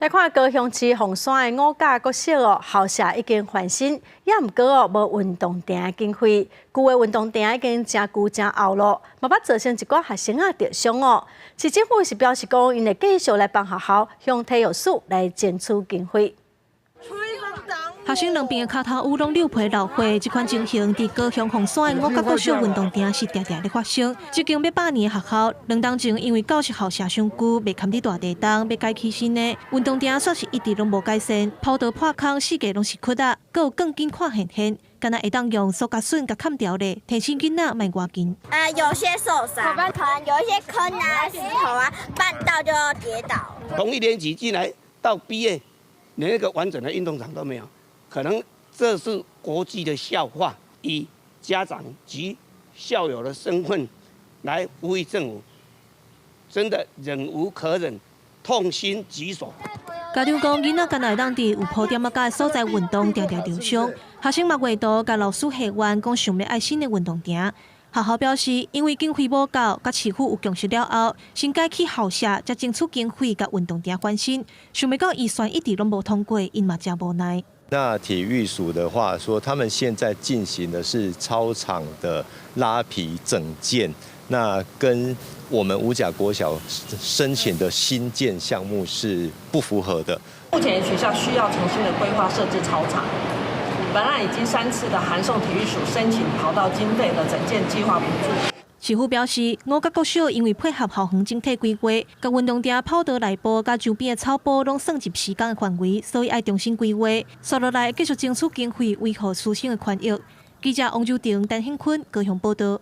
来看高雄市凤山的五甲国小校舍已经翻新，也毋过无运动场的经费，旧的运动场已经真旧真后咯，嘛捌造成一寡学生着伤哦。市政府是表示讲，因会继续来帮学校向体育署来争取经费。 学生两边的脚头乌龙溜皮老花，这款情形伫高雄凤山的五甲国小运动场是常常咧发生。这间要100年的学校，2当前因为教室校舍伤旧，未堪伫大地动，要改起新的运动场煞是一直拢无改善，跑道破空，四界拢是窟仔，阁有更紧看现，敢若会当用塑胶笋甲砍掉咧，提醒囡仔卖外紧。有些受伤，可能有一些坑啊、石头啊，绊到就要跌倒。从1年级进来到毕业，连一个完整的运动场都没有。 可能这是国际的笑话，以家长及校友的身份来呼吁政府，真的忍无可忍，痛心疾首。家长讲，囡仔敢若会当伫有铺点仔的所在运动常常受伤，学生嘛画图甲老师下愿，讲想要爱新的运动场。学校表示，因为经费无够，甲市府有共识了后，先改起校舍，才争取经费甲运动场翻新。想袂到预算一直拢无通过，因嘛真无奈。 那体育署的话说，他们现在进行的是操场的拉皮整建，那跟我们五甲国小申请的新建项目是不符合的。目前学校需要重新的规划设置操场，本案已经3次的函送体育署申请跑道经费的整建计划补助。 市府表示，五甲国小因为配合校园整体规划，甲运动场跑道内部甲周边的草坡拢算入时间的范围，所以爱重新规划。接落来继续争取经费，维护师生的权益。记者王周婷、陈兴坤高雄报道。